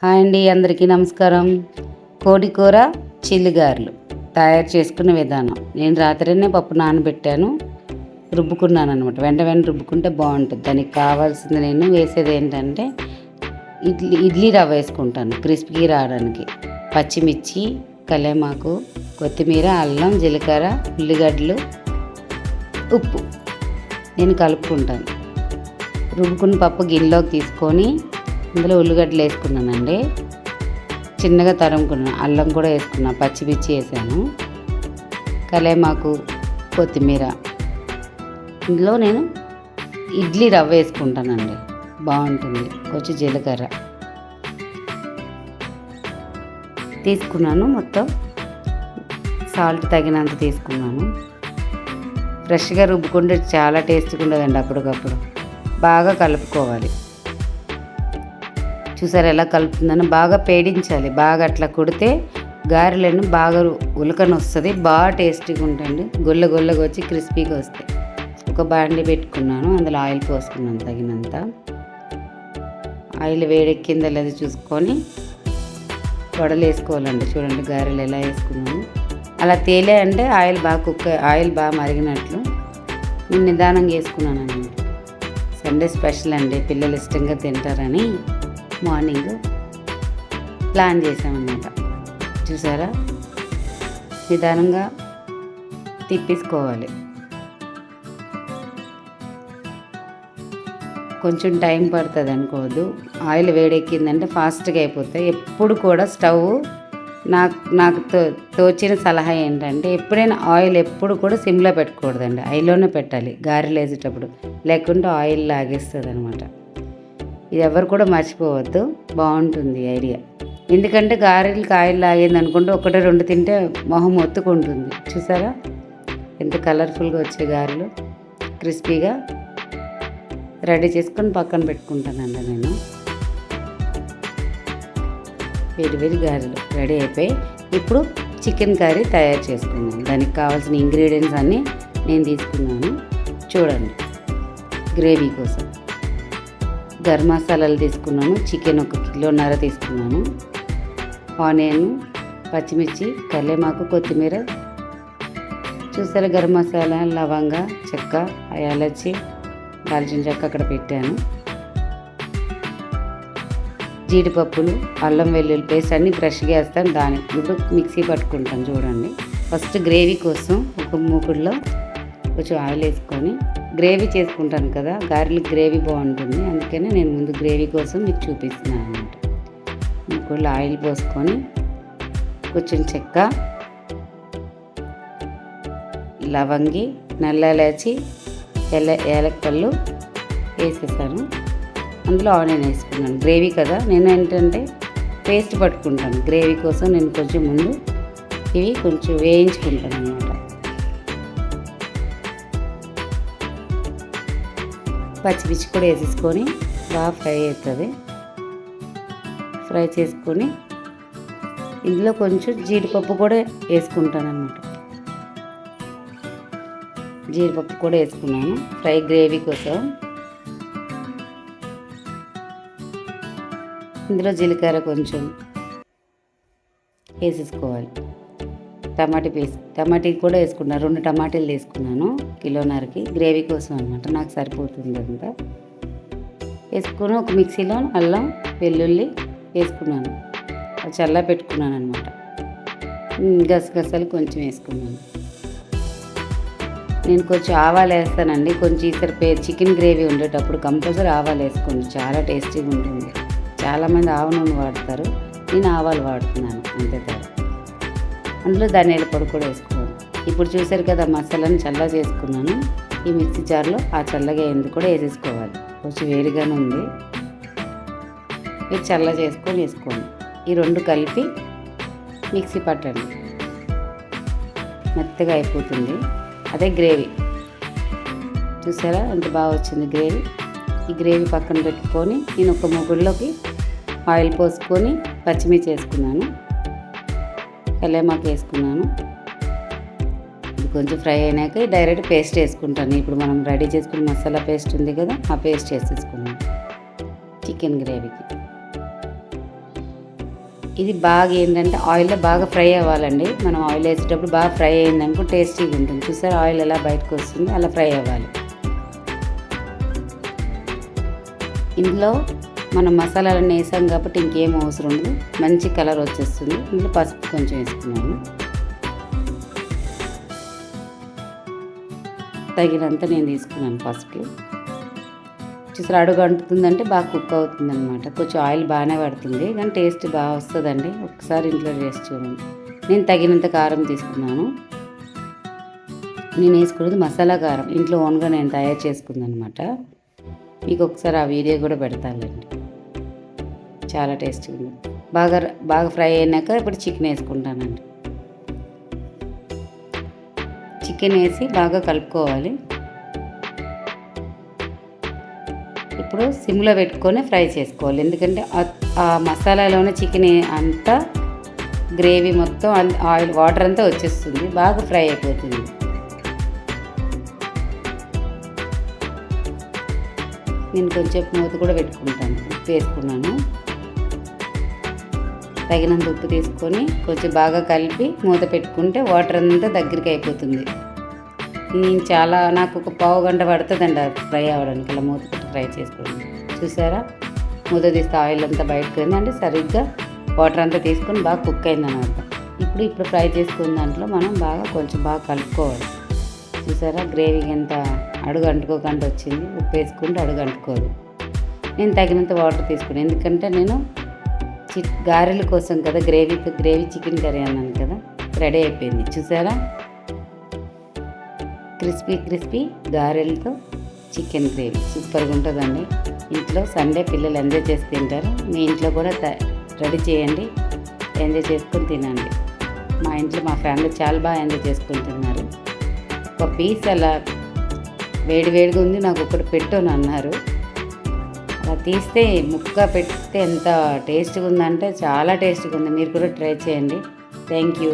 Hi అండి, అందరికీ నమస్కారం. కోడి కూర చిల్లిగారెలు తయారు చేసుకునే విధానం. నేను రాత్రినే పప్పు నానబెట్టాను, రుబ్బుకున్నాను అనమాట. వెంట రుబ్బుకుంటే బాగుంటుంది. దానికి కావాల్సింది నేను వేసేది ఏంటంటే ఇడ్లీ రవ్వ వేసుకుంటాను క్రిస్పీగా రావడానికి. పచ్చిమిర్చి, కలేమాకు, కొత్తిమీర, అల్లం, జీలకర్ర, ఉల్లిగడ్డలు, ఉప్పు నేను కలుపుకుంటాను. రుబ్బుకున్న పప్పు గిన్నెలోకి తీసుకొని ఇందులో ఉల్లిగడ్డలు వేసుకున్నానండి, చిన్నగా తరుముకున్నాను. అల్లం కూడా వేసుకున్నాను, పచ్చిమిర్చి వేసాను, కలేమాకు, కొత్తిమీర. ఇందులో నేను ఇడ్లీ రవ్వ వేసుకుంటానండి, బాగుంటుంది. కొంచెం జీలకర్ర తీసుకున్నాను, మొత్తం సాల్ట్ తగినంత తీసుకున్నాను. ఫ్రెష్గా రుబ్బుకుంటే చాలా టేస్ట్గా ఉండదండి. అప్పటికప్పుడు బాగా కలుపుకోవాలి. చూసారు ఎలా కలుపుతుందని? బాగా పేడించాలి. బాగా అట్లా కొడితే గారెలను బాగా ఉలకన వస్తుంది, బాగా టేస్టీగా ఉంటుంది. గొల్లగా వచ్చి క్రిస్పీగా వస్తాయి. ఒక బాండి పెట్టుకున్నాను, అందులో ఆయిల్ పోసుకున్నాను తగినంత. ఆయిల్ వేడెక్కిందా లేదా చూసుకొని వడలు వేసుకోవాలండి. చూడండి గారెలు ఎలా వేసుకున్నాను. అలా తేలే అంటే ఆయిల్ బాగా మరిగినట్లు నేను నిదానంగా వేసుకున్నాను అన్నమాట. సండే స్పెషల్ అండి, పిల్లలు ఇష్టంగా తింటారని మార్నింగ్ ప్లాన్ చేసామన్నమాట. చూసారా, నిదానంగా తిప్పేసుకోవాలి. కొంచెం టైం పడుతుంది అనుకోవద్దు. ఆయిల్ వేడెక్కిందంటే ఫాస్ట్గా అయిపోతాయి. ఎప్పుడు కూడా స్టవ్ నాకు తోచిన సలహా ఏంటంటే ఎప్పుడైనా ఆయిల్ ఎప్పుడు కూడా సిమ్లో పెట్టకూడదండి, హైలోనే పెట్టాలి గారెలు వేసేటప్పుడు, లేకుంటే ఆయిల్ లాగేస్తుంది అనమాట. ఇది ఎవరు కూడా మర్చిపోవద్దు, బాగుంటుంది ఐడియా. ఎందుకంటే గారెలకి ఆయిల్ లాగింది అనుకుంటే ఒకటి రెండు తింటే మొహం ఒత్తుకుంటుంది. చూసారా ఎంత కలర్ఫుల్గా వచ్చే గారెలు, క్రిస్పీగా రెడీ చేసుకొని పక్కన పెట్టుకుంటానండి నేను. వేడి గారెలు రెడీ అయిపోయి ఇప్పుడు చికెన్ కర్రీ తయారు చేసుకున్నాను. దానికి కావాల్సిన ఇంగ్రీడియంట్స్ అన్నీ నేను తీసుకున్నాను. చూడండి, గ్రేవీ కోసం గరం మసాలాలు తీసుకున్నాను. చికెన్ 1.5 కిలో తీసుకున్నాను. ఆనియన్, పచ్చిమిర్చి, కరివేపాకు, కొత్తిమీర. చూసారా గరం మసాలా, లవంగ, చెక్క, యాలచ్చి, దాల్చిన చెక్క అక్కడ పెట్టాను. జీడిపప్పులు, అల్లం వెల్లుల్లి పేస్ట్ అన్నీ ఫ్రెష్గా వేస్తాను. ఇప్పుడు మిక్సీ పట్టుకుంటాను. చూడండి, ఫస్ట్ గ్రేవీ కోసం ఒక మూకుడులో కొంచెం ఆయిల్ వేసుకొని గ్రేవీ చేసుకుంటాను కదా, గారెలకు గ్రేవీ బాగుంటుంది. అందుకనే నేను ముందు గ్రేవీ కోసం మీకు చూపిస్తున్నాను అన్నమాట. మూకుడులో ఆయిల్ పోసుకొని కొంచెం చెక్క, లవంగి, నల్ల ఇలాచి, ఏలక్కళ్ళు వేసేసాను. అందులో ఆనియన్ వేసుకున్నాను. గ్రేవీ కదా, నేను ఏంటంటే పేస్ట్ పట్టుకుంటాను. గ్రేవీ కోసం నేను కొంచెం ముందు ఇవి కొంచెం వేయించుకుంటాను అన్నమాట. పచ్చిమిర్చి కూడా వేసేసుకొని బాగా ఫ్రై అవుతుంది. ఫ్రై చేసుకొని ఇందులో కొంచెం జీడిపప్పు కూడా వేసుకుంటాను అన్నమాట. జీడిపప్పు కూడా వేసుకున్నాను ఫ్రై గ్రేవీ కోసం. ఇందులో జీలకర్ర కొంచెం వేసేసుకోవాలి. టమాటీ కూడా వేసుకున్నాను. 2 టమాటీలు తీసుకున్నాను, 1.5 కిలోకి గ్రేవీ కోసం అనమాట. నాకు సరిపోతుంది అంతా. వేసుకొని ఒక మిక్సీలో అల్లం వెల్లుల్లి వేసుకున్నాను, చల్ల పెట్టుకున్నాను అనమాట. గసగసాలు కొంచెం వేసుకున్నాను. నేను కొంచెం ఆవాలు వేస్తానండి. కొంచెం ఈసారి చికెన్ గ్రేవీ ఉండేటప్పుడు కంపల్సరీ ఆవాలు వేసుకోండి, చాలా టేస్టీగా ఉంటుంది. చాలామంది ఆవ నూనె వాడతారు, నేను ఆవాలు వాడుతున్నాను అంతే తేడా. అందులో ధనియాల పొడి కూడా వేసుకోవాలి. ఇప్పుడు చూసారు కదా, మసాలాను చల్లగా చేసుకున్నాను. ఈ మిక్సీ జార్లో ఆ చల్లగా అయింది కూడా వేసేసుకోవాలి. కొంచెం వేడిగానే ఉంది, మీరు చల్లగా చేసుకొని వేసుకోండి. ఈ 2 కలిపి మిక్సీ పట్టండి, మెత్తగా అయిపోతుంది. అదే గ్రేవీ. చూసారా ఎంత బాగా వచ్చింది గ్రేవీ. ఈ గ్రేవీ పక్కన పెట్టుకొని నేను ఒక మూకుడులోకి ఆయిల్ పోసుకొని పచ్చిమిర్చి వేసుకున్నాను, కరివేపాకు వేసుకున్నాను. ఇది కొంచెం ఫ్రై అయినాక డైరెక్ట్ పేస్ట్ వేసుకుంటాను. ఇప్పుడు మనం రెడీ చేసుకున్న మసాలా పేస్ట్ ఉంది కదా, ఆ పేస్ట్ వేసేసుకున్నాను చికెన్ గ్రేవీకి. ఇది బాగా ఏంటంటే ఆయిల్లో బాగా ఫ్రై అవ్వాలండి. మనం ఆయిల్ వేసేటప్పుడు బాగా ఫ్రై అయిందనుకో టేస్టీగా ఉంటుంది. చూసారా ఆయిల్ ఎలా బయటకు వస్తుంది, అలా ఫ్రై అవ్వాలి. ఇందులో మనం మసాలాలన్నీ వేసాం కాబట్టి ఇంకేం అవసరం ఉండదు, మంచి కలర్ వచ్చేస్తుంది. ఇందులో పసుపు కొంచెం వేసుకున్నాను, తగినంత నేను తీసుకున్నాను పసుపు. చూసారు అడుగు అంటుతుందంటే బాగా కుక్ అవుతుంది అనమాట. కొంచెం ఆయిల్ బాగానే పడుతుంది కానీ టేస్ట్ బాగా వస్తుందండి. ఒకసారి ఇంట్లో చేసి చూడండి. నేను తగినంత కారం తీసుకున్నాను. నేను వేసుకున్నది మసాలా కారం, ఇంట్లో ఓన్గా నేను తయారు చేసుకుంది అనమాట. మీకు ఒకసారి ఆ వీడియో కూడా పెడతానండి, చాలా టేస్టీగా ఉంది. బాగా ఫ్రై అయినాక ఇప్పుడు చికెన్ వేసుకుంటానండి. చికెన్ వేసి బాగా కలుపుకోవాలి. ఇప్పుడు సిమ్లో పెట్టుకొని ఫ్రై చేసుకోవాలి, ఎందుకంటే ఆ మసాలాలోనే చికెన్ అంతా గ్రేవీ మొత్తం ఆయిల్ వాటర్ అంతా వచ్చేస్తుంది, బాగా ఫ్రై అయిపోతుంది. నేను కొంచెం మూత కూడా పెట్టుకుంటాను. ఉప్పు వేసుకున్నాను, తగినంత ఉప్పు తీసుకొని కొంచెం బాగా కలిపి మూత పెట్టుకుంటే వాటర్ అంతా దగ్గరికి అయిపోతుంది. నాకు ఒక పావు గంట పడుతుందండి ఫ్రై అవ్వడానికి, అలా మూత పెట్టి ఫ్రై చేసుకోండి. చూసారా మూత తీస్తే ఆయిల్ అంతా బయటకు అంటే సరిగ్గా వాటర్ అంతా తీసుకొని బాగా కుక్ అయింది అనమాట. ఇప్పుడు ఫ్రై చేసుకున్న దాంట్లో మనం కొంచెం బాగా కలుపుకోవాలి. చూసారా గ్రేవీకి ఎంత అడుగు అంటుకోకుండా వచ్చింది. ఉప్పు వేసుకుంటే అడుగు అంటుకోదు. నేను తగినంత వాటర్ తీసుకున్నాను, ఎందుకంటే నేను గారెల కోసం కదా, గ్రేవీ చికెన్ కర్రీ అన్నాను కదా, రెడీ అయిపోయింది. చూసారా క్రిస్పీ గారెలతో చికెన్ గ్రేవీ సూపర్గా ఉంటుందండి. ఇంట్లో సండే పిల్లలు ఎంజాయ్ చేసి తింటారు. మీ ఇంట్లో కూడా రెడీ చేయండి, ఎంజాయ్ చేసుకొని తినండి. మా ఇంట్లో మా ఫ్యామిలీ చాలా బాగా ఎంజాయ్ చేసుకొని తిన్నారు. ఒక పీస్ అలా వేడిగా ఉంది, నాకు ఒకటి పెట్టు అని అన్నారు. అలా తీస్తే ముక్క పెడితే ఎంత టేస్ట్గా ఉందంటే చాలా టేస్ట్గా ఉంది. మీరు కూడా ట్రై చేయండి. Thank you.